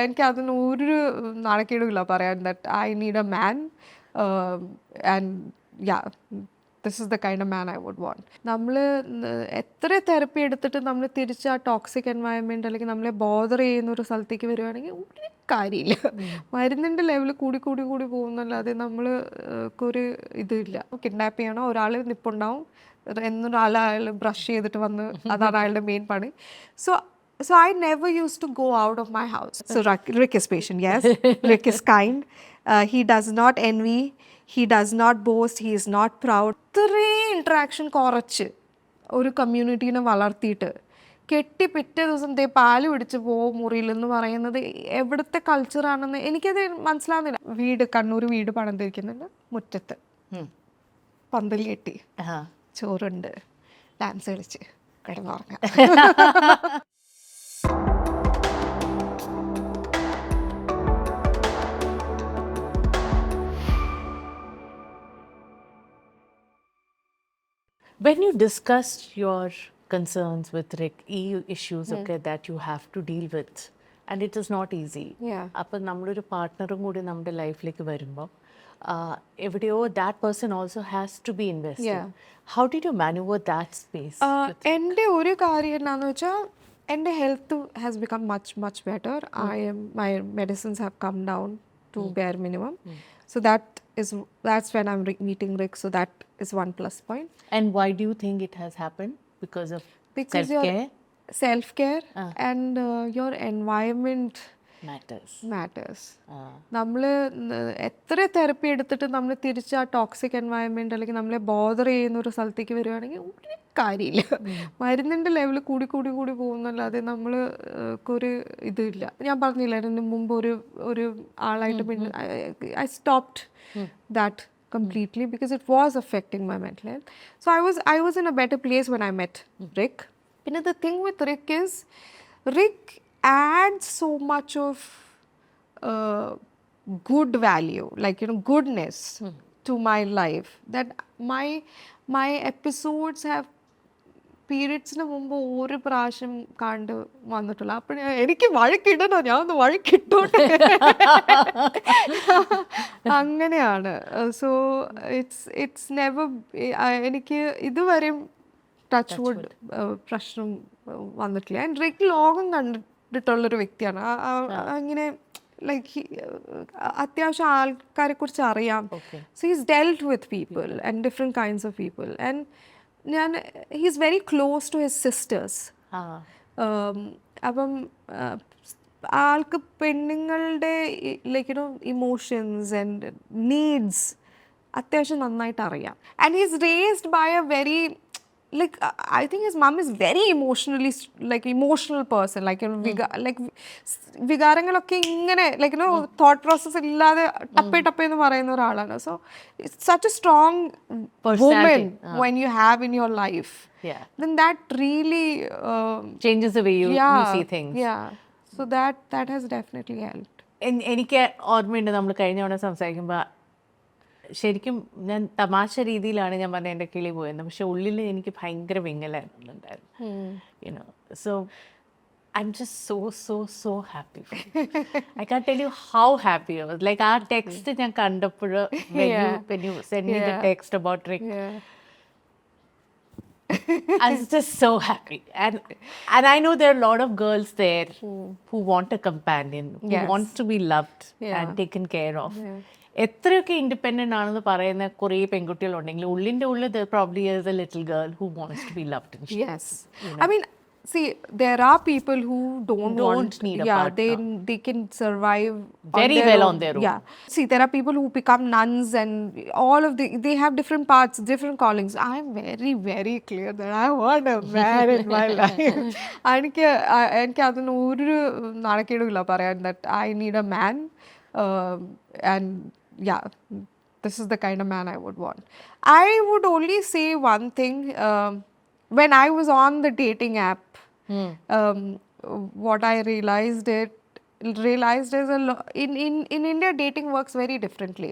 എനിക്ക് അതിന് ഒരു നാണക്കേടുമില്ല പറയാൻ that I need a man and ya this is the kind of man I would want. നമ്മൾ എത്ര തെറപ്പി എടുത്തിട്ട് നമ്മൾ തിരിച്ച് ആ ടോക്സിക് എൻവയൺമെൻറ്റ് അല്ലെങ്കിൽ നമ്മളെ ബോദർ ചെയ്യുന്ന ഒരു സ്ഥലത്തേക്ക് വരുവാണെങ്കിൽ ഒരു കാര്യമില്ല. മരുന്നിൻ്റെ ലെവൽ കൂടി കൂടി കൂടി പോകുന്നല്ലാതെ നമ്മൾക്കൊരു ഇതില്ല. കിഡ്നാപ്പ് ചെയ്യണോ ഒരാൾ നിപ്പുണ്ടാവും എന്നൊരാൾ ബ്രഷ് ചെയ്തിട്ട് വന്ന് അതാണ് അയാളുടെ മെയിൻ പണി. So I never used to go out of my house. So Rick is patient, yes. Rick is kind. He does not envy. He does not boast. He is not proud. ഇത്രയും interaction കുറച്ച് ഒരു കമ്മ്യൂണിറ്റീനെ വളർത്തിയിട്ട് പിറ്റേ ദിവസം പാല് പിടിച്ച് പോകും മുറിയിലെന്ന് പറയുന്നത് എവിടുത്തെ കൾച്ചറാണെന്ന് എനിക്കത് മനസ്സിലാവുന്നില്ല. കണ്ണൂർ വീട് പണം തിരിക്കുന്നുണ്ട്, മുറ്റത്ത് പന്തൽ കെട്ടി, ചോറുണ്ട്, ഡാൻസ് കളിച്ച് കിടന്നുറങ്ങാം. When you discussed your concerns with Rick, issues that you have to deal with, and it is not easy. അപ്പോൾ നമ്മളൊരു പാർട്ട്ണറും കൂടി നമ്മുടെ ലൈഫിലേക്ക് വരുമ്പോൾ എവിടെയോ that person also has to be invested. How did you maneuver that space? എൻ്റെ ഒരു കാര്യം എന്താണെന്ന് വെച്ചാൽ എൻ്റെ health has become much better. my medicines have come down to bare minimum. So that's when I'm meeting Rick. So that is one plus point. And why do you think it has happened? Because self-care? Self-care and your environment matters. നമ്മൾ എത്ര therapy എടുത്തിട്ട് നമ്മൾ തിരിച്ച് ആ toxic environment അല്ലെങ്കിൽ നമ്മളെ bother ചെയ്യുന്ന ഒരു സ്ഥലത്തേക്ക് വരുവാണെങ്കിൽ ഒരു കാര്യമില്ല. മരുന്നിൻ്റെ ലെവൽ കൂടി കൂടി കൂടി പോകുന്നല്ലാതെ നമ്മൾക്കൊരു ഇതില്ല. ഞാൻ പറഞ്ഞില്ല ഇതിന് മുമ്പ് ഒരു ആളായിട്ട് പിന്നെ I stopped that completely because it was affecting my mental health. So I was in a better place when I met Rick. And the thing with Rick is Rick adds so much of good value, like goodness to my life that my episodes have പീരിയഡ്സിന് മുമ്പ് ഒരു പ്രാവശ്യം കണ്ട് വന്നിട്ടുള്ള. അപ്പം എനിക്ക് വഴക്കിടണോ, ഞാൻ ഒന്ന് വഴക്കിട്ടോട്ടെ, അങ്ങനെയാണ്. സോ ഇറ്റ്സ് നെവർ, എനിക്ക് ഇതുവരെയും ടച്ച് വുഡ് പ്രശ്നം വന്നിട്ടില്ല. ആൻഡ് റിക്ക് ലോകം കണ്ടിട്ടുള്ളൊരു വ്യക്തിയാണ്. അങ്ങനെ ലൈക്ക് അത്യാവശ്യം ആൾക്കാരെ കുറിച്ച് അറിയാം. So he's delt with people and different kinds of people. And he's very close to his sisters. അപ്പം ആൾക്ക് പെണ്ണുങ്ങളുടെ ലൈക്ക് ഇമോഷൻസ് ആൻഡ് നീഡ്സ് അത്യാവശ്യം നന്നായിട്ട് അറിയാം. And he's raised by a very like I think his mom is very emotional person, like വികാരങ്ങളൊക്കെ ഇങ്ങനെ like thought process ഇല്ലാതെ ടപ്പേ എന്ന് പറയുന്ന ഒരാളാണ്. So it's such a strong woman when you have in your life. Then that really changes the way you see things. So that has definitely helped. എനിക്ക് ഓർമ്മയുണ്ട് നമ്മൾ കഴിഞ്ഞ തവണ സംസാരിക്കുമ്പോൾ ശരിക്കും ഞാൻ തമാശ രീതിയിലാണ് ഞാൻ പറഞ്ഞ എൻ്റെ കിളി പോയത്, പക്ഷെ ഉള്ളിൽ എനിക്ക് ഭയങ്കര വിങ്ങലായിരുന്നു. So I'm just so happy for you. I can't tell you how happy I was. Like our text ഞാൻ കണ്ടപ്പോൾ when you send me the text about Rick, I was just so happy. And I know there are a lot of girls there who want a companion, who want to be loved and taken care of. എത്രയൊക്കെ independent ആണെന്ന് പറയുന്ന കുറേ പെൺകുട്ടികളുണ്ടെങ്കിൽ ഉള്ളിൻ്റെ ഉള്ളിൽ there probably is a little girl who wants to be loved and shared. Yes. I mean, see, there are people who don't need a partner. They can survive very well on their own. Yeah. See, there are people who become nuns and all of they have different paths, different callings. I am very, very clear that I want a man in my life. എനിക്ക് അതിന് ഒരു നാണക്കേടുമില്ല പറയാൻ that I need a man. And yeah, this is the kind of man I would want. I would only say one thing. When I was on the dating app, what I realized is in India dating works very differently.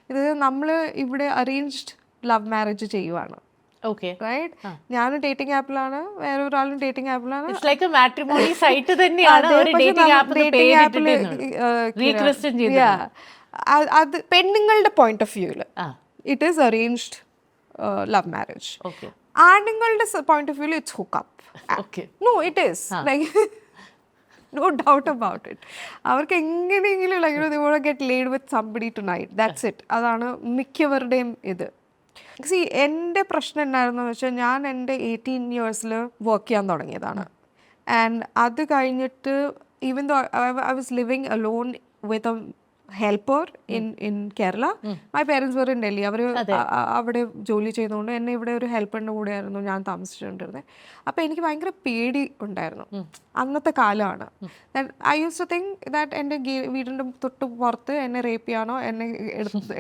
ഇത് നമ്മൾ ഇവിടെ arranged love marriage ചെയ്യുവാണ്. Okay. Right? ഞാനും dating ആപ്പിലാണ്, വേറെ ഒരാളും dating ആപ്പിലാണ്. It's like a matrimony site തന്നെയാണ് ഒരു ഡേറ്റിംഗ് ആപ്പ് റീക്രിസ്റ്റൻ ചെയ്തത്. അത് പെണ്ണുങ്ങളുടെ പോയിന്റ് ഓഫ് വ്യൂവിൽ it is arranged love marriage. Okay. ആണുങ്ങളുടെ പോയിന്റ് ഓഫ് വ്യൂവിൽ it's hookup. Okay. No it is like no doubt about it. അവർക്ക് എങ്ങനെയെങ്കിലും like they want to get laid with somebody tonight, that's it. അതാണ് മിക്കവരുടെയും ഇത്. C എൻ്റെ പ്രശ്നം എന്തായിരുന്നു വെച്ചാൽ ഞാൻ എൻ്റെ 18 yearsൽ വർക്ക് ചെയ്യാൻ തുടങ്ങിയതാണ്. ആൻഡ് അത് കഴിഞ്ഞിട്ട് even though I was living alone with a helper in Kerala. My parents were in Delhi. അവർ അവിടെ ജോലി ചെയ്തുകൊണ്ട് എന്നെ ഇവിടെ ഒരു ഹെൽപ്പറിൻ്റെ കൂടെയായിരുന്നു ഞാൻ താമസിച്ചുകൊണ്ടിരുന്നത്. അപ്പോൾ എനിക്ക് ഭയങ്കര പേടി ഉണ്ടായിരുന്നു. അന്നത്തെ കാലമാണ്. I use to think that എൻ്റെ വീടിൻ്റെ തൊട്ട് പുറത്ത് എന്നെ റേപ്പ് ചെയ്യാനോ എന്നെ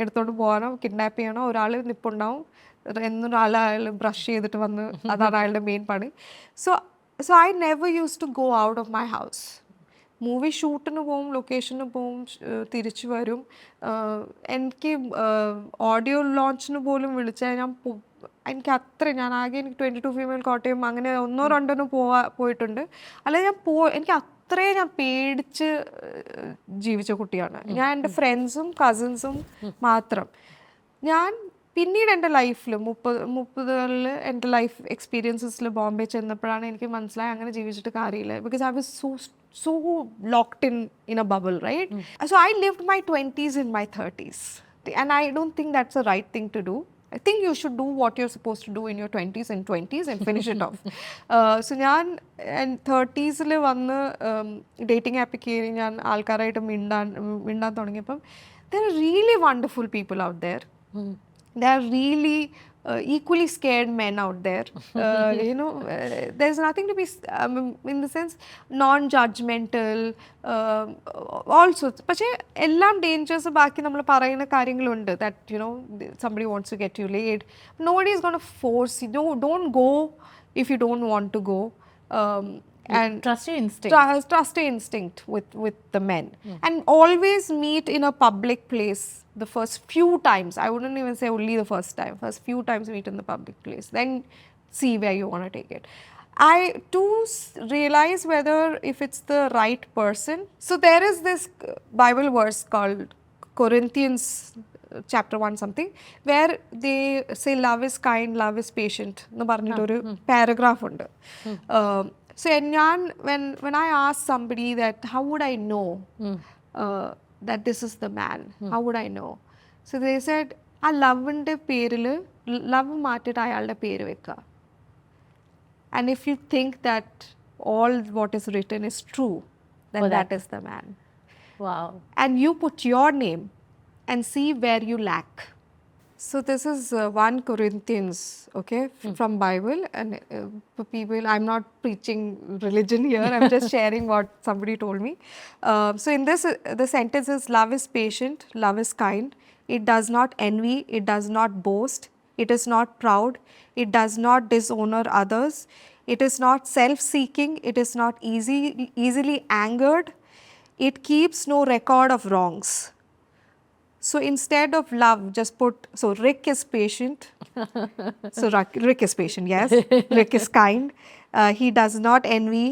എടുത്തോണ്ട് പോകാനോ കിഡ്നാപ്പ് ചെയ്യാനോ ഒരാൾ നിപ്പുണ്ടാവും. എന്നൊരാൾ അയാൾ ബ്രഷ് ചെയ്തിട്ട് വന്ന് അതാണ് അയാളുടെ മെയിൻ പണി. So I never use to go out of my house. Movie ഷൂട്ടിന് പോവും, ലൊക്കേഷന് പോവും, തിരിച്ചു വരും. എനിക്ക് ഓഡിയോ ലോഞ്ചിന് പോലും വിളിച്ചാൽ എനിക്ക് ഞാൻ ആകെ എനിക്ക് 22 ഫീമെയിൽ കോട്ടയം അങ്ങനെ 1-2 പോയിട്ടുണ്ട്. അല്ലെങ്കിൽ എനിക്ക് അത്രയും ഞാൻ പേടിച്ച് ജീവിച്ച കുട്ടിയാണ് ഞാൻ. എൻ്റെ ഫ്രണ്ട്സും കസിൻസും മാത്രം. ഞാൻ പിന്നീട് എൻ്റെ ലൈഫിൽ 30കളിൽ എൻ്റെ ലൈഫ് എക്സ്പീരിയൻസസിൽ ബോംബെ ചെന്നപ്പോഴാണ് എനിക്ക് മനസ്സിലായി അങ്ങനെ ജീവിച്ചിട്ട് കാര്യമില്ല. Because I was so locked in a bubble, right? So I lived my 20s in my 30s, and I don't think that's the right thing to do. I think you should do what you're supposed to do in your 20s and finish it off. So ഞാൻ 30sൽ വന്ന് dating ആപ്പിൽ കയറി ഞാൻ ആൾക്കാരായിട്ട് മിണ്ടാൻ തുടങ്ങിയപ്പം there are really wonderful people out there. There are really equally scared men out there. There's nothing to be in the sense non-judgmental, also. പക്ഷേ എല്ലാം dangers ബാക്കി നമ്മൾ പറയുന്ന കാര്യങ്ങളുണ്ട്. that somebody wants to get you laid. Nobody is going to force you. Don't go if you don't want to go. And trust your instinct. Trust your instinct with the men. And always meet in a public place the first few times. I wouldn't even say only the first time. First few times meet in the public place, then see where you want to take it. To realize whether if it's the right person. So there is this Bible verse called Corinthians chapter 1 something, where they say love is kind, love is patient എന്ന് പറഞ്ഞിട്ടൊരു paragraph ഉണ്ട്. So when I ask somebody that how would I know that this is the man, how would I know? So they said ആ ലവിൻ്റെ പേരിൽ love മാറ്റിയിട്ട് അയാളുടെ പേര് വെക്കുക. And if you think that all what is written is true, then that is the man. Wow. And you put your name and see where you lack. So this is 1 Corinthians, okay, from Bible. And for people, I'm not preaching religion here. I'm just sharing what somebody told me. So in this, the sentence is, love is patient, love is kind. It does not envy, it does not boast, it is not proud, it does not dishonor others, it is not self-seeking, it is not easily angered, it keeps no record of wrongs. So instead of love, just put, so Rick is patient. So Rick is patient, yes. Rick is kind. He does not envy.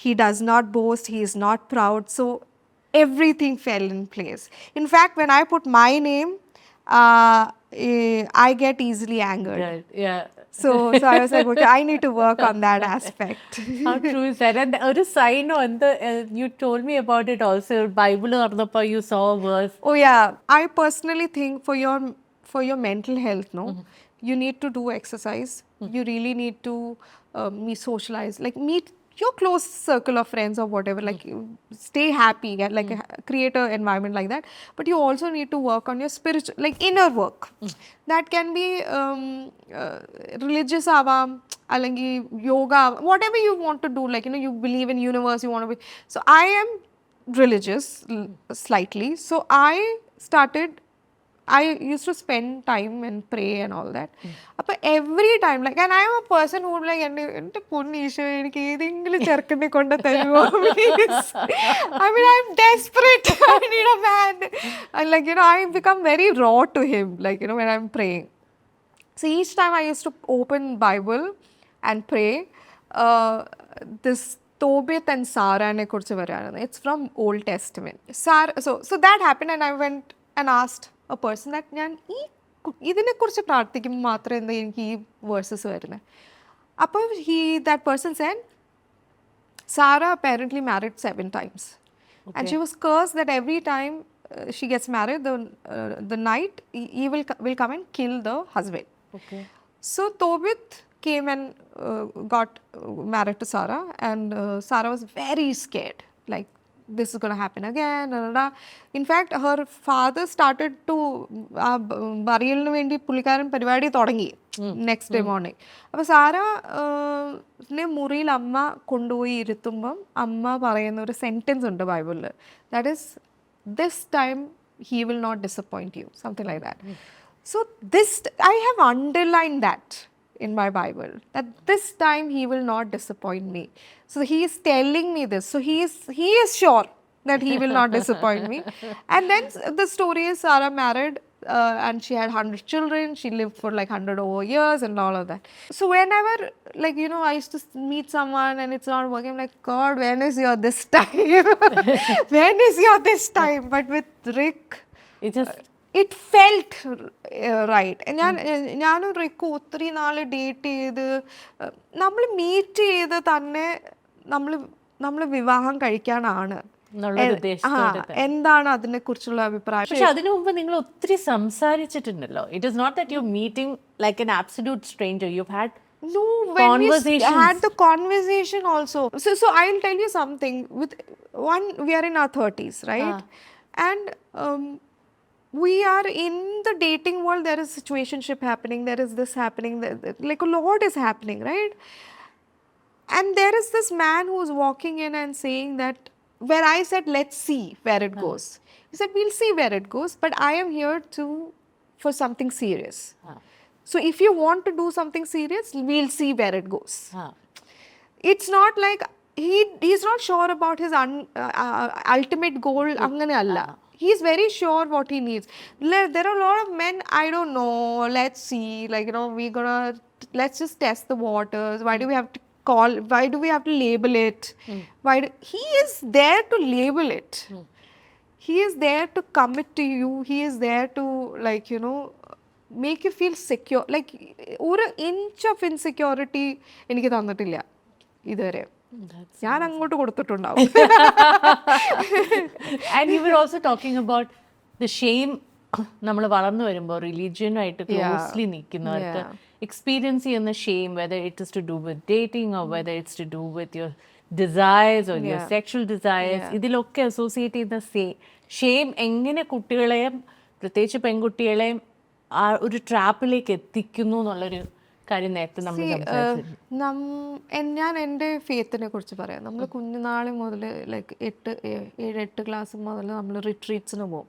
He does not boast. He is not proud. So everything fell in place. In fact, when I put my name, I get easily angered. Right. Yeah. So I was like, okay, I need to work on that aspect. How true is that? And ഒരു സൈനോ എന്ത് you told me about it also. Bible തുറന്നപ്പോൾ you saw a verse. Oh yeah, I personally think for your mental health, you need to do exercise. You really need to socialize, like meet your close circle of friends or whatever, like stay happy, like create an environment like that. But you also need to work on your spiritual, like inner work. That can be religious avam, alangi yoga, whatever you want to do, like you believe in universe, you want to be. So I am religious slightly, so I used to spend time and pray and all that. But every time, like, and I am a person who would like, ente ponnisho eniki edengile cherkane konda tharuvo, please. I mean, I'm desperate. I need a man. And like, I become very raw to him, like, when I'm praying. So each time I used to open Bible and pray, this Tobit and Sarah ne kurichu varayana. It's from Old Testament. So that happened, and I went and asked a person that ഞാൻ ഇതിനെ കുറിച്ച് പ്രാർത്ഥിക്കുമ്പോൾ മാത്രമേ എന്താ എനിക്ക് ഈ versus വരുന്നത്. അപ്പോൾ that person said Sarah apparently married 7 times. Okay. And she was cursed that every time she gets married, the night he will come and kill the husband. Okay. So Tobit came and got married to Sarah, and Sarah was very scared. Like, this is going to happen again. In fact, her father started to burial vendi പുള്ളിക്കാരൻ പരിപാടി തുടങ്ങി next day morning. അപ്പോൾ സാറാനെ മുറിയിൽ അമ്മ കൊണ്ടുപോയി ഇരുത്തുമ്പം അമ്മ പറയുന്ന ഒരു സെൻറ്റൻസ് ഉണ്ട് ബൈബിളിൽ. That is this time he will not disappoint you, something like that. So I have underlined that in my Bible, that this time he will not disappoint me. So he is telling me this. So he is sure that he will not disappoint me. And then the story is Sarah married and she had 100 children. She lived for like 100 over years and all of that. So whenever, like, you know, I used to meet someone and it's not working, I'm like, God, when is your this time? When is your this time? But with Rick, it felt right. ഞാനും റിക്കും ഒത്തിരി നാൾ date ചെയ്ത് നമ്മൾ meet ചെയ്ത് തന്നെ നമ്മൾ വിവാഹം കഴിക്കാനാണ്. എന്താണ് അതിനെ കുറിച്ചുള്ള അഭിപ്രായം? പക്ഷെ അതിനു മുമ്പ് നിങ്ങൾ ഒത്തിരി സംസാരിച്ചിട്ടുണ്ടല്ലോ. It is not that you meeting like an absolute stranger. You've had conversations. We had the conversation also. So I'll tell you something. With one, we are in our 30s, right? And we are in the dating world. There is situationship happening, there is this happening, like a lot is happening, right? And there is this man who is walking in and saying that, where I said, let's see where it goes. He said, we'll see where it goes, but I am here for something serious. So if you want to do something serious, we'll see where it goes. It's not like he's not sure about his ultimate goal. Angane alla. He's very sure what he needs. There are a lot of men, I don't know, let's see, like, you know, let's just test the waters. Why do we have to label it? He is there to label it. He is there to commit to you. He is there to, like, you know, make you feel secure. Like, ഒരു inch of insecurity എനിക്ക് തന്നിട്ടില്ല ഇതുവരെ. ഞാൻ അങ്ങോട്ട് കൊടുത്തിട്ടുണ്ടാവും. And you were also talking about the shame. നമ്മൾ വളർന്നു വരുമ്പോൾ റിലീജിയനായിട്ട് ക്ലോസ്ലി നിൽക്കുന്നവർക്ക് എക്സ്പീരിയൻസ് ചെയ്യുന്ന shame, whether it is to do with dating or whether it's to do with your desires or your sexual desires, ഇതിലൊക്കെ അസോസിയേറ്റ് ചെയ്യുന്ന shame എങ്ങനെ കുട്ടികളെയും പ്രത്യേകിച്ച് പെൺകുട്ടികളെയും ആ ഒരു ട്രാപ്പിലേക്ക് എത്തിക്കുന്നു എന്നുള്ളൊരു കാര്യം നേരത്തെ നമ്മൾ ഞാൻ എൻ്റെ ഫെയ്ത്തിനെ കുറിച്ച് പറയാം. നമ്മൾ കുഞ്ഞുനാൾ മുതൽ ലൈക്ക് 7-8 ക്ലാസ് മുതൽ നമ്മൾ റിട്രീറ്റ്സിന് പോകും.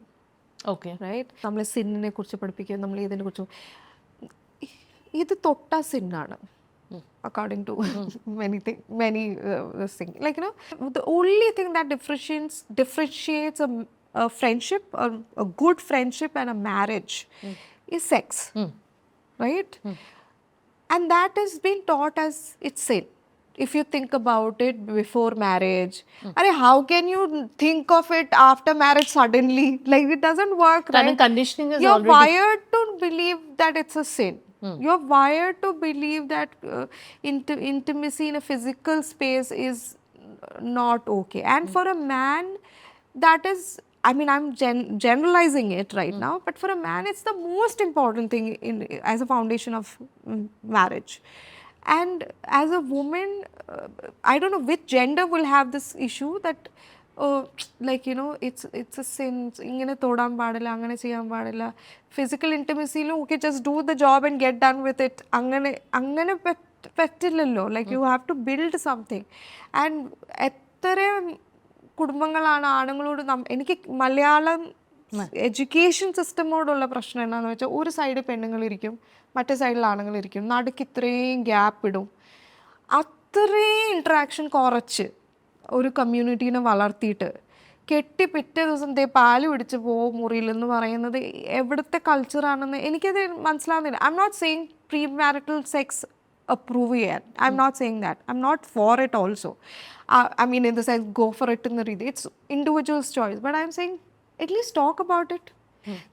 Okay, right? നമ്മൾ സിന്നിനെ കുറിച്ച് പഠിപ്പിക്കും, നമ്മൾ ഇതിനെ കുറിച്ച്. ഇത് തൊട്ട സിന്നാണ് according to many this thing. Like, you know, the only thing that differentiates a friendship, or a good friendship and a marriage is sex, right? And that has been taught as it's sin. If you think about it before marriage, how can you think of it after marriage suddenly? Like, it doesn't work, right? Conditioning is You're already wired to believe that it's a sin. You're wired to believe that intimacy in a physical space is not okay. And for a man, that is, I mean, I'm generalizing it right now, but for a man, it's the most important thing as a foundation of marriage. And as a woman, I don't know which gender will have this issue that, like, you know, it's a sin. Ingane todan paadilla, angane cheyan paadilla. Physical intimacy lo, okay, just do the job and get done with it. Angane pettillalo. Like, you have to build something. And എത്ര കുടുംബങ്ങളാണ് ആണുങ്ങളോട് എനിക്ക് Malayalam education സിസ്റ്റമോടുള്ള പ്രശ്നം എന്താണെന്ന് വെച്ചാൽ, ഒരു side പെണ്ണുങ്ങളിരിക്കും, മറ്റേ സൈഡിൽ ആണുങ്ങളിരിക്കും, നടുക്ക് ഇത്രയും ഗ്യാപ്പ് ഇടും. അത്രയും ഇൻട്രാക്ഷൻ കുറച്ച് ഒരു കമ്മ്യൂണിറ്റീനെ വളർത്തിയിട്ട് കെട്ടി പിറ്റേ ദിവസം പാല് പിടിച്ച് പോവും മുറിയിലെന്ന് പറയുന്നത് എവിടുത്തെ കൾച്ചറാണെന്ന് എനിക്കത് മനസ്സിലാവുന്നില്ല. I am not saying pre marital sex approve ചെയ്യാൻ, I am not saying that, I am not for it also. I mean in the sense go for it എന്ന രീതി, it's individuals choice, but I am saying at least talk about it.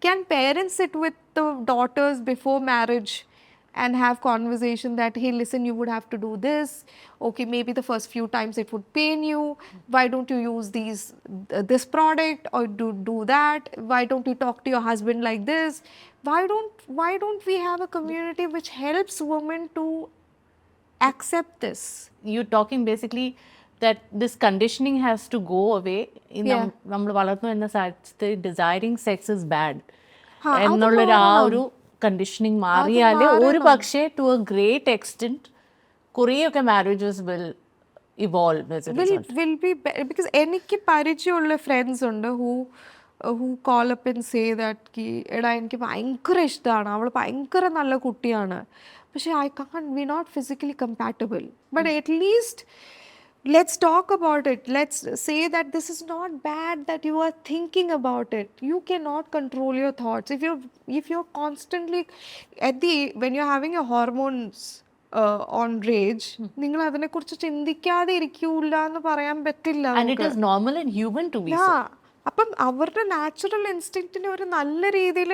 Can parents sit with the daughters before marriage and have conversation that, hey, listen, you would have to do this, okay, maybe the first few times it would pain you, why don't you use this product or do that, why don't you talk to your husband like this, why don't we have a community which helps women to accept this? You're talking basically that this conditioning has to go away. നമ്മൾ വളർന്നു വരുന്ന സാഹചര്യത്തിൽ ഡിസൈറിങ് sex is bad എന്നുള്ളൊരു ആ ഒരു conditioning മാറിയാൽ ഒരു പക്ഷേ ടു എ ഗ്രേറ്റ് എക്സ്റ്റെന്റ് കുറേയൊക്കെ marriages will evolve. will be because എനിക്ക് പരിചയമുള്ള ഫ്രണ്ട്സ് ഉണ്ട് who call up and say that ki എടാ എനിക്ക് ഭയങ്കര ഇഷ്ടമാണ്, അവൾ ഭയങ്കര നല്ല കുട്ടിയാണ്, പക്ഷേ we're not physically compatible, but at least let's talk about it. Let's say that this is not bad that you are thinking about it. You cannot control your thoughts. If you're constantly when you're having your hormones on rage, നിങ്ങൾ അതിനെക്കുറിച്ച് ചിന്തിക്കാതെ ഇരിക്കൂല എന്ന് പറയാൻ പറ്റില്ല. And it is normal and human to be so. അപ്പം അവരുടെ natural ഇൻസ്റ്റിങ്ക്റ്റിനെ ഒരു നല്ല രീതിയിൽ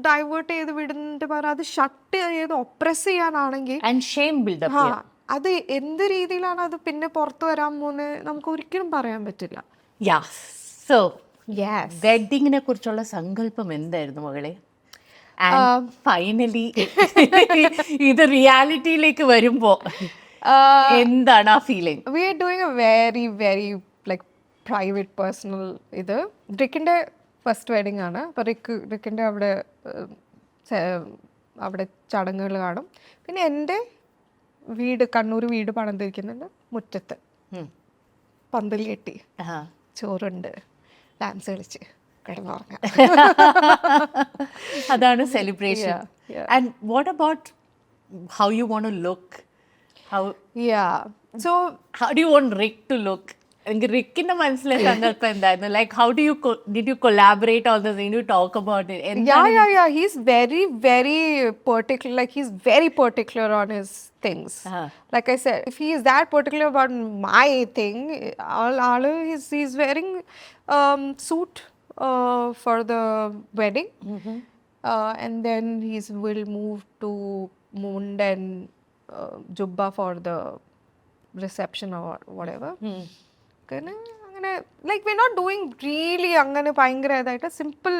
ഡൈവേർട്ട് ചെയ്ത് വിടുന്നുണ്ട് പറയാം, അത് ഷട്ട് ചെയ്ത് ഒപ്രസ് ചെയ്യാനാണെങ്കിൽ And shame build up here. അത് എന്ത് രീതിയിലാണ് അത് പിന്നെ പുറത്തു വരാൻ പോകുന്നത് നമുക്ക് ഒരിക്കലും പറയാൻ പറ്റില്ല. സോ വെഡിങ്ങിനെ കുറിച്ചുള്ള സങ്കല്പം എന്തായിരുന്നു മകളെ? ഫൈനലി ഇത് റിയാലിറ്റിയിലേക്ക് വരുമ്പോ എന്താണ് ആ feeling? We are doing a very very like private personal ഇത്. റിക്കിൻ്റെ ഫസ്റ്റ് വെഡിങ് ആണ്. അപ്പോൾ റിക്കിൻ്റെ അവിടെ ചടങ്ങുകൾ കാണും. പിന്നെ എൻ്റെ കണ്ണൂർ വീട് പണിതിരിക്കുന്നുണ്ട്, മുറ്റത്ത് പന്തൽ കെട്ടി, ചോറുണ്ട്, ഡാൻസ് കളിച്ച് കിടന്നുറങ്ങാം. അതാണ് celebration. And what about how you want to look? So how do you want Rick to look? എനിക്ക് റിക്കിന്റെ മനസ്സിലെ സങ്കല്പം എന്തായിരുന്നു? Like how did you collaborate on this? You talk about it? Yeah, he's very particular, like he's very particular on his things. Like I said, if he is that particular about my thing, he's wearing suit for the wedding, and then will move to mund and jubba for the reception or whatever. അങ്ങനെ like we're not doing really അങ്ങനെ ഭയങ്കര ഇതായിട്ട് simple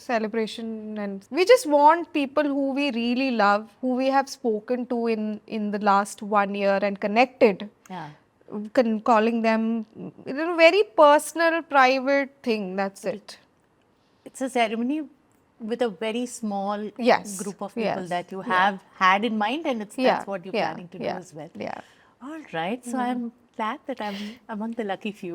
celebration, and we just want people who we really love, who we have spoken to in the last 1 year and connected. Calling them, it's a very personal private thing, that's it. It's a ceremony with a very small group of people that you have had in mind, and that's what you're planning to do as well. All right, so I'm glad that I'm among the lucky few.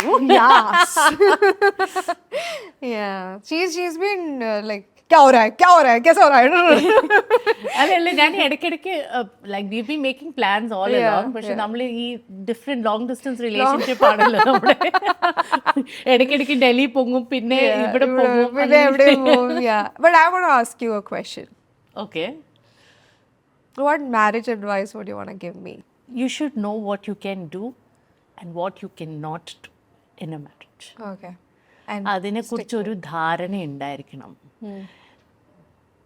Yes. She's been like क्या हो रहा है कैसा हो रहा है. അതല്ല, ഞാൻ ഇടയ്ക്കിടയ്ക്ക് like we be making plans all along, പക്ഷെ നമ്മൾ ഈ ഡിഫറെന്റ് ലോങ് ഡിസ്റ്റൻസ് റിലേഷൻഷിപ്പ് ആണല്ലോ നമ്മുടെ. ഇടയ്ക്കിടയ്ക്ക് ഡൽഹി പോകും, പിന്നെ ഇവിടെ പോകും. But I want to ask you a question. Okay. What marriage advice would you want to give me? You should know what you can do and what you cannot do in a marriage. Okay. അതിനെക്കുറിച്ചൊരു ധാരണ ഉണ്ടായിരിക്കണം.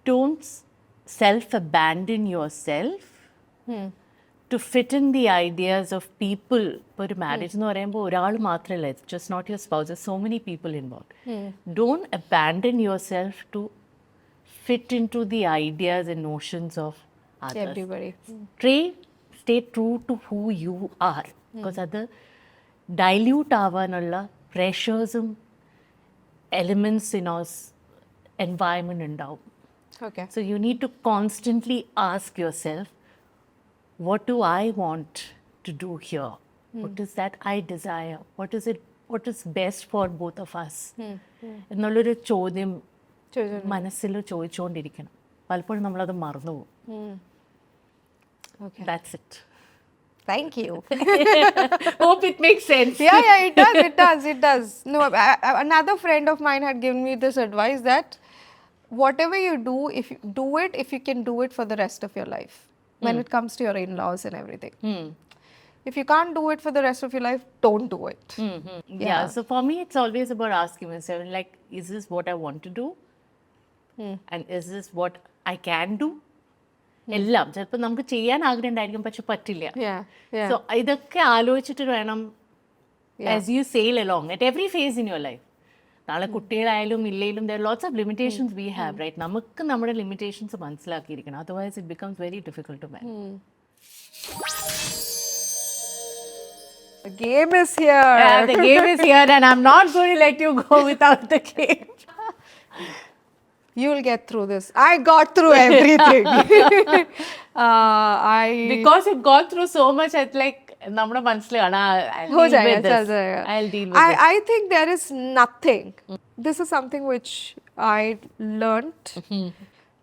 Don't self-abandon yourself to fit in the ideas of people. ഇപ്പോൾ ഒരു marriage എന്ന് പറയുമ്പോൾ ഒരാൾ മാത്രമല്ല, it's just not your spouse, there's so many people involved. Don't abandon yourself to fit into the ideas and notions of others. Everybody. Stay true to who you are, because അത് dilute ആവാനുള്ള പ്രഷേഴ്സും elements in our environment ഉണ്ടാവും. Okay. So you need to constantly ask yourself, what do I want to do here? What is that I desire? What is best for both of us? എന്നുള്ളൊരു ചോദ്യം മനസ്സിൽ ചോദിച്ചുകൊണ്ടിരിക്കണം. പലപ്പോഴും നമ്മളത് മറന്നു പോകും. That's it. Thank you. Hope it makes sense. Yeah, it does. No, another friend of mine had given me this advice that whatever you do, if you do it, if you can do it for the rest of your life, when it comes to your in-laws and everything. If you can't do it for the rest of your life, don't do it. Yeah. So for me, it's always about asking myself, like, is this what I want to do? And is this what I can do? എല്ലാം ചിലപ്പോൾ നമുക്ക് ചെയ്യാൻ ആഗ്രഹം ഉണ്ടായിരിക്കും പക്ഷെ പറ്റില്ല. Yeah. So ഇതൊക്കെ ആലോചിച്ചിട്ട് വേണം as you sail along at every phase in your life. നാളെ കുട്ടികളായാലും ഇല്ലെങ്കിലും there lots of limitations we have right. നമുക്ക് നമ്മുടെ ലിമിറ്റേഷൻസ് മനസ്സിലാക്കിയിരിക്കണം. Otherwise it becomes very difficult to manage. The game is here. The game is here and I'm not going to let you go without the game. You'll get through this. I got through everything. Because you got through so much, it's like നമ്മുടെ മനസ്സിലാണ് I'll deal with this. I think there is nothing. This is something which I learnt.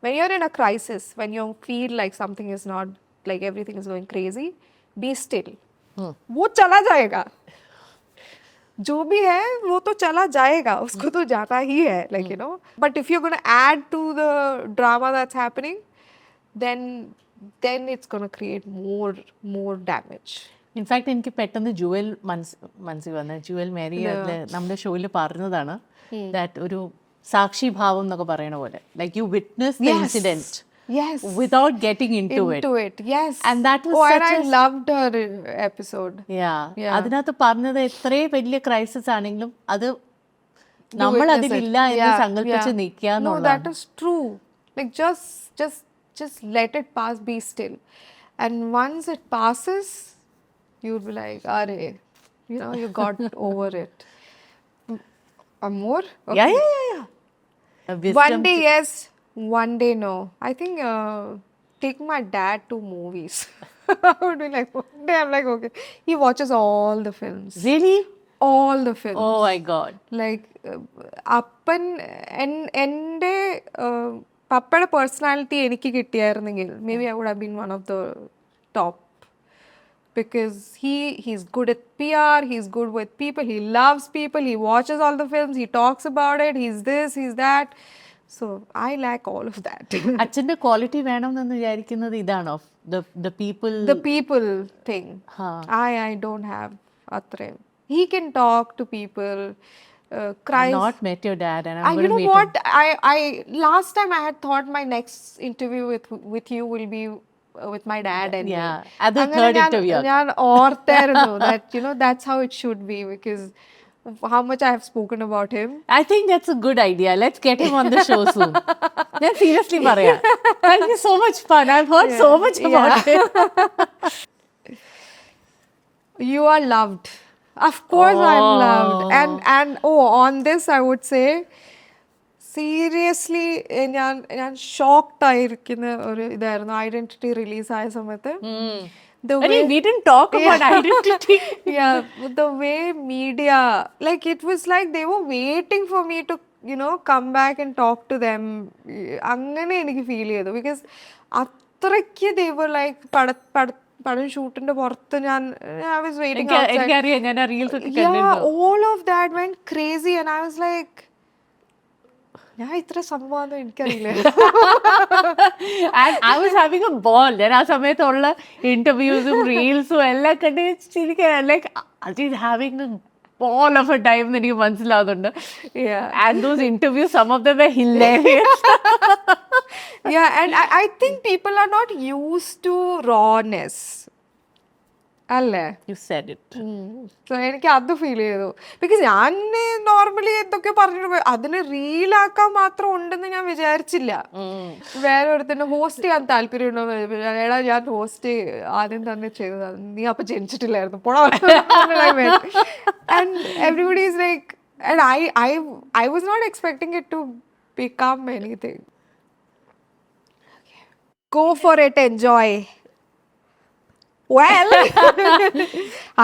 When you're in a crisis, when you feel like something is not, like everything is going crazy, be still. वो चला जाएगा. जो भी है वो तो चला जाएगा, उसको तो जाना ही है, like you know. But if you're going to add to the drama that's happening, then it's going to create more damage. In fact എനിക്ക് പെട്ടെന്ന് ജുവൽ മനസ്സിൽ വന്ന ജുവൽ മേരി അതിൽ നമ്മുടെ ഷോയിൽ പറഞ്ഞതാണ് ദാറ്റ് ഒരു സാക്ഷി ഭാവം എന്നൊക്കെ പറയണ പോലെ like you witness the incident without getting into it. Yes. And that was and I loved her episode. Yeah. അതിനകത്ത് പറഞ്ഞത് എത്രയും വലിയ ക്രൈസിസ് ആണെങ്കിലും അത് നമ്മൾ അതിലില്ല എന്ന് സങ്കല്പിച്ച് നിൽക്കുക എന്നുള്ളതാണ്. No, that is true. Like just let it pass, be still. And once it passes, you'll be like, "Arey, you know, you got over it." More? Okay. Yeah. One day yes, one day no. I think take my dad to movies. I would be like, one day I'm like, okay. He watches all the films. Really? All the films. Oh my God. Like, appan എൻ്റെ പപ്പയുടെ personality എനിക്ക് കിട്ടിയായിരുന്നെങ്കിൽ maybe I would have been one of the top. Because he's good at PR, he's good with people, he loves people, he watches all the films, he talks about it, he's this, he's that. So I lack all of that. അച്ഛൻ്റെ quality വേണം എന്ന് വിചാരിക്കുന്നത് ഇതാണോ the people thing. I don't have അത്രയും. He can talk to people, cry. I've not met your dad and I'm going to meet him. You know what? I last time I had thought my next interview with you will be with my dad and at the third interview. ഞാൻ ഓർത്തായിരുന്നു that you know that's how it should be because how much I have spoken about him. I think that's a good idea. Let's get him on the show soon. ഞാൻ seriously പറയാം. Thank you so much fun. I've heard so much about him. You are loved. Of course I'm loved. And on this I would say seriously ഞാൻ shocked ആയിരിക്കുന്ന ഒരു ഇതായിരുന്നു identity release ആയ സമയത്ത്. We didn't talk about identity. Yeah, the way media, like it was like they were waiting for me to, you know, come back and talk to them. അങ്ങനെ എനിക്ക് feel ചെയ്തു because അത്രയ്ക്ക് they were like പടം ഷൂട്ടിന്റെ പുറത്ത് ഞാൻ I was waiting outside. എനിക്കറിയാം, ഞാൻ reels ഒക്കെ കണ്ടിരുന്നു. All of that went crazy and I was like ഞാൻ ഇത്ര സംഭവം എനിക്കറിയില്ല. And I was having a ball. ഞാൻ ആ സമയത്തുള്ള ഇന്റർവ്യൂസും റീൽസും എല്ലാം കണ്ട് like I having a ball of a time എന്ന് എനിക്ക് മനസ്സിലാവുന്നുണ്ട്. And those interviews, some of them were hilarious. Yeah, and I think people are not used to rawness. അല്ലേ? You said it. So എനിക്ക് അത് ഫീൽ ചെയ്തു because ഞാൻ normally എന്തൊക്കെ പറഞ്ഞിട്ട് അതിന് റീലാക്കാൻ മാത്രം ഉണ്ടെന്ന് ഞാൻ വിചാരിച്ചില്ല. വേറെ ഒരുത്തന്നെ ഹോസ്റ്റ് ചെയ്യാൻ താല്പര്യമുണ്ടോന്ന് എടാ ഞാൻ ഹോസ്റ്റ് ആദ്യം തന്നെ ചെയ്തതാണ്, നീ അപ്പൊ ജനിച്ചിട്ടില്ലായിരുന്നു പോണോ. And everybody is like, and I was not expecting it to become anything. Go for it, enjoy. Well,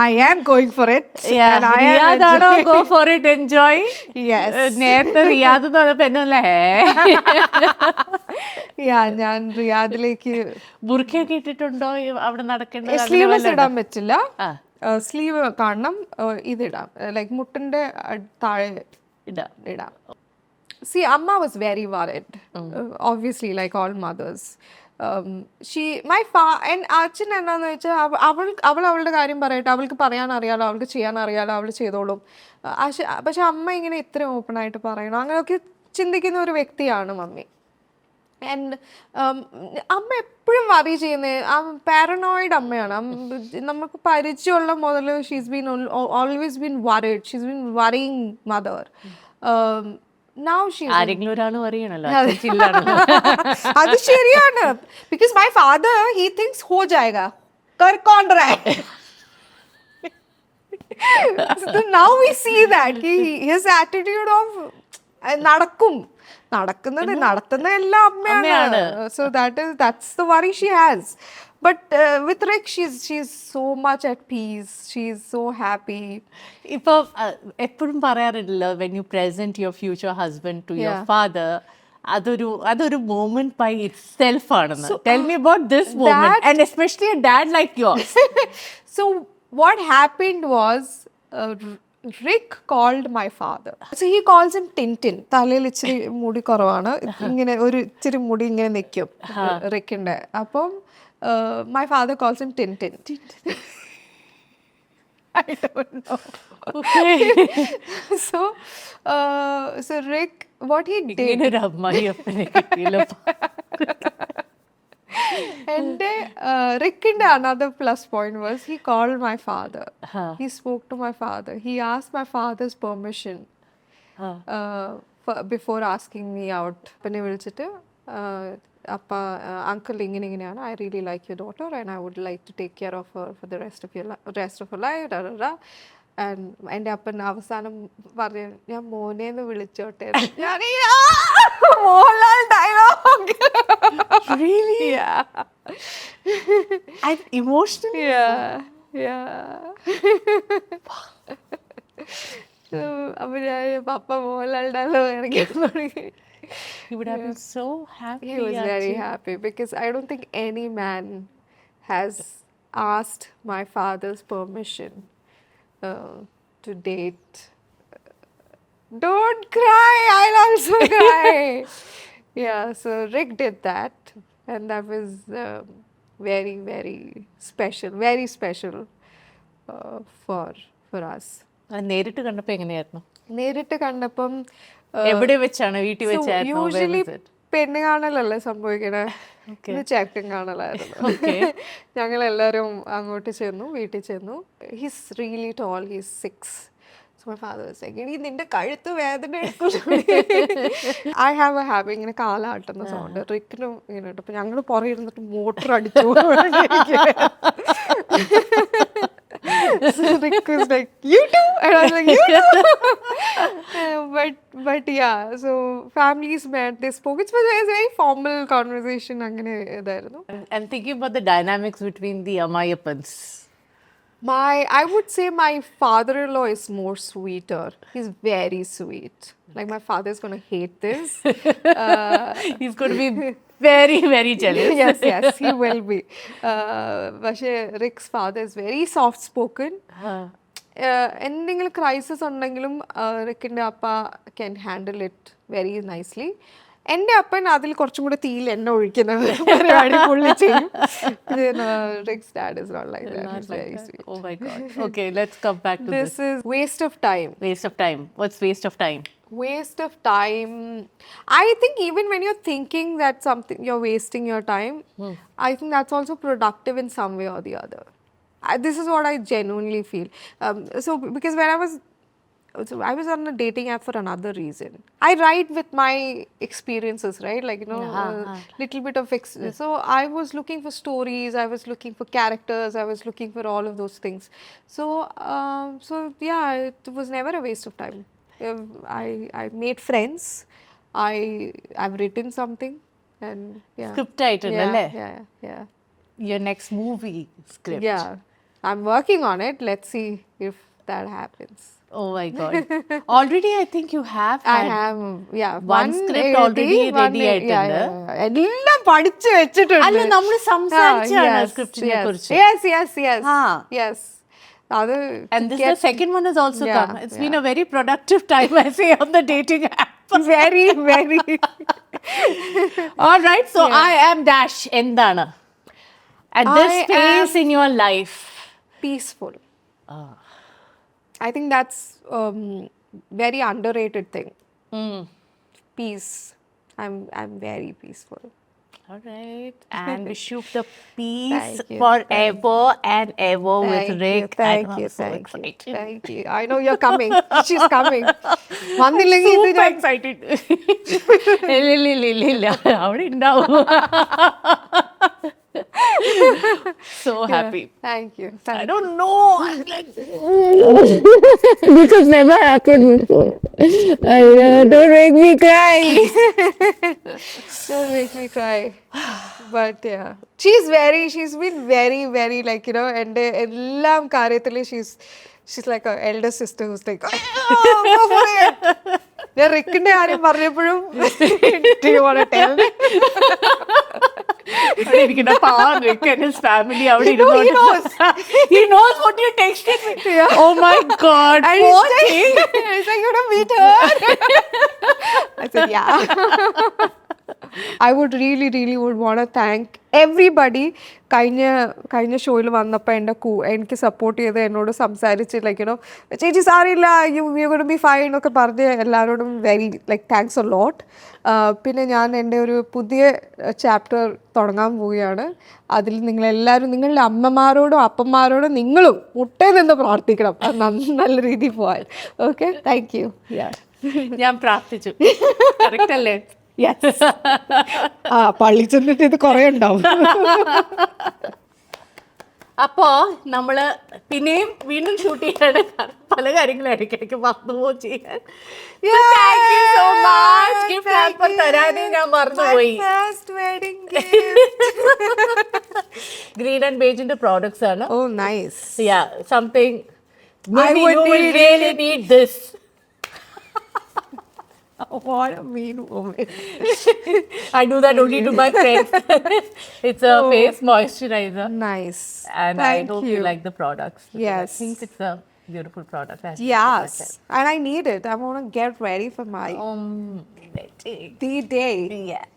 I am going for it. Yeah, and I Riyadh am ആണോ go for it, enjoy? Yes. നേരത്തെ Riyadh എന്ന് പറഞ്ഞപ്പോ എന്നല്ലേ ഞാൻ റിയാദിലേക്ക് ബുർക്കയൊക്കെ ഇട്ടിട്ടുണ്ടോ അവിടെ നടക്കേണ്ടത്? അങ്ങനെ sleeveless വല്ലതും ഇടാൻ പറ്റില്ല. ആ. സ്ലീവ് കാണണം. ഇതിടാം, ലൈക്ക് മുട്ടിന്റെ താഴെ ഇടാം. ഇടാം. See, Amma was very worried, obviously, like all mothers. And Archan എന്താന്ന് വെച്ചാൽ അവളുടെ കാര്യം പറയട്ടെ, അവൾക്ക് പറയാൻ അറിയാലോ, അവൾക്ക് ചെയ്യാൻ അറിയാലോ, അവൾ ചെയ്തോളും. പക്ഷെ അമ്മ ഇങ്ങനെ ഇത്രയും ഓപ്പൺ ആയിട്ട് പറയണം, അങ്ങനെയൊക്കെ ചിന്തിക്കുന്ന ഒരു വ്യക്തിയാണ് മമ്മി. ആൻഡ് അമ്മ എപ്പോഴും വറി ചെയ്യുന്നത്, പാരനോയിഡ് അമ്മയാണ്. നമുക്ക് പരിചയമുള്ള മുതൽ she's been always been worried, she's been worrying mother. Now she's ആരെങ്കിലും ഒരാൾ അറിയണല്ലോ. അത് ശരിയാണ്. Because my father, he thinks ho jayega, kar kaun raha hai. So now we see that his attitude of നടത്തുന്ന എല്ലാം അമ്മയാണ്. So that's the worry she has. But with Rick, she's so much at peace. She's so happy. ഇപ്പൊ എപ്പോഴും പറയാറില്ലല്ലോ, when you present your future husband to your father, അതൊരു moment by itself ആണെന്ന്. Tell me about this moment, and especially a dad like yours. So what happened was, Rick called my father. So he calls him Tintin. തലയിൽ ഇച്ചിരി മുടി കുറവാണ്, ഇങ്ങനെ ഒരു ഇച്ചിരി മുടി ഇങ്ങനെ നിൽക്കും റിക്കിന്റെ. അപ്പം my father calls him Tintin. I don't know. Okay. So Rick, what he did. ഇങ്ങനൊരു അമ്മായി അപ്പനെ കിട്ടിയല്ലോ. And Rick's another plus point was he called my father. He spoke to my father. He asked my father's permission before asking me out. Apne vilichittu, appa uncle ingeneയാണ്, I really like your daughter and I would like to take care of her for the rest of her life. And എൻ്റെ അപ്പൻ അവസാനം പറഞ്ഞു, ഞാൻ മോനേന്ന് വിളിച്ചോട്ടെ. ഞാൻ Mohanlal dialogue. Really? Yeah. I'm emotional. Yeah. അപ്പൊ ഞാൻ പപ്പ മോഹൻലാൽ ഡയലോഗ് എനിക്ക് തുടങ്ങി. He would have been so happy. He was very happy because I don't think any man has asked my father's permission to date. Don't cry, I'll also cry. Yeah, so Rick did that, and that was very, very special for us. നേരിട്ട് കണ്ടപ്പോ എങ്ങനെയായിരുന്നു? നേരിട്ട് കണ്ടപ്പം എവിടെ വെച്ചാണ്? വീട്ടിൽ വെച്ചായിരുന്നു? Usually പെണ്ണ് കാണലല്ലേ സംഭവിക്കണേ, ചെക്കൻ കാണലായിരുന്നു. ഞങ്ങളെല്ലാവരും അങ്ങോട്ട് ചെന്നു, വീട്ടിൽ ചെന്നു. He's really tall, he's 6. So my father was like, "Ini നിന്റെ കഴുത്ത് വേദന എടുക്കും." I have a habit, ഇങ്ങനെ കാലാട്ടുന്ന സൗണ്ട് റിക്കിനും ഇങ്ങനെ ഇട്ടു. അപ്പൊ ഞങ്ങൾ പുറകെ ഇരുന്നിട്ട് മോട്ടർ അടിച്ചു. So Rick was like, "You too?" And I was like, "You too?" But yeah, so families met, they spoke. It was a very formal conversation. അങ്ങനെ ഇതായിരുന്നു. I'm thinking about the dynamics between the Ammayappans. I would say my father-in-law is more sweeter. He's very sweet. Like my father's going to hate this. He's going to be very, very jealous. Yes, he will be. പക്ഷേ Rick's father is very soft-spoken. എന്തെങ്കിലും crisis ഉണ്ടെങ്കിലും റിക്കിൻ്റെ അപ്പ can handle it very nicely. എൻ്റെ അപ്പൻ അതിൽ കുറച്ചും കൂടെ തീയിൽ എണ്ണ ഒഴിക്കുന്നത് പരിപാടി പുള്ളി ചെയ്യും. Rick's dad is not like that. He's very sweet. Oh my God. Okay, let's come back to this. This is waste of time. Waste of time. What's waste of time? Waste of time. I think even when you're thinking that something you're wasting your time, I think that's also productive in some way or the other. This is what I genuinely feel. So because when I was on a dating app for another reason. I write with my experiences, right? Like, you know, little bit of so I was looking for stories, I was looking for characters, I was looking for all of those things. So yeah, it was never a waste of time. I made friends. I've written something, and yeah. Script writer, alle? Yeah. Your next movie script. Yeah. I'm working on it. Let's see if that happens. Oh my God. Already I think you have I had have, yeah, one script already ready ആയിട്ടുണ്ട്. എല്ലാം പഠിച്ചു വെച്ചിട്ടുണ്ട്. അല്ല നമ്മൾ സംസാരിച്ചാണ് സ്ക്രിപ്റ്റിനെ കുറിച്ച്. Yes. അത് And this the second one has also Yeah, come. It's been a very productive time, I say, on the dating app. very. All right, so I am Dash endana. At this I phase in your life. Peaceful. I think that's very underrated thing. Peace. I'm very peaceful. All right, and wish you the peace Thank you, forever and ever with Rick. Thank I'm you. so excited. Thank you. I know you're coming. She's coming. വന്നില്ലെങ്കിൽ ഇത് Super excited. ഇല്ല അവിടെ ഉണ്ടാവും. So happy. Thank you. I don't know. I'm like, This has never happened before. Don't make me cry. Don't make me cry. But yeah, she's been very like, you know, and ellam കാര്യത്തില് she's like a elder sister who's like, oh, go for it. ഞാൻ റിക്കിന്റെ കാര്യം പറഞ്ഞപ്പോഴും do you want to tell me? അവിടെ ഇരിക്കുന്ന പാവം Rick and his family അവിടെ No, he knows. He knows what you texted me. Yeah. Oh my God. And poor he's thing. like, you don't meet her. I said, yeah. I would really would want to thank everybody. കഴിഞ്ഞ ഷോയിൽ വന്നപ്പോൾ എനിക്ക് support ചെയ്ത് എന്നോട് സംസാരിച്ച് like you know ചേച്ചി സാരില്ല U gonna be fine എന്നൊക്കെ പറഞ്ഞ് എല്ലാവരോടും very like thanks a lot. പിന്നെ ഞാൻ എൻ്റെ ഒരു പുതിയ ചാപ്റ്റർ തുടങ്ങാൻ പോവുകയാണ്. അതിൽ നിങ്ങളെല്ലാവരും നിങ്ങളുടെ അമ്മമാരോടും അപ്പന്മാരോടും നിങ്ങളും മുട്ടയിൽ നിന്ന് പ്രാർത്ഥിക്കണം അത് നല്ല രീതിയിൽ പോകാൻ. Okay, thank you. ഞാൻ പ്രാർത്ഥിച്ചു. കറക്റ്റ് അല്ലേ? പള്ളി ചെന്നിട്ട് ഇത് കുറേ ഉണ്ടാവും. അപ്പോ നമ്മള് പിന്നെയും വീണ്ടും ഷൂട്ട് ചെയ്യാണ്. പല കാര്യങ്ങളും ഇടയ്ക്കിടയ്ക്ക് മറന്നുപോകും ചെയ്യാൻ. Thank you so much. Gift hamper തരാനേ ഞാൻ മറന്നുപോയി. Green and Beige-ന്റെ products ആണ്. Oh, nice. Yeah, something maybe you will really need this. What a mean woman. I do that only to my friends. It's a face moisturizer. Nice. And Thank I hope you like the products. Yes. I think it's a beautiful product. Yes. And I need it. I want to get ready for my The the day. Yeah.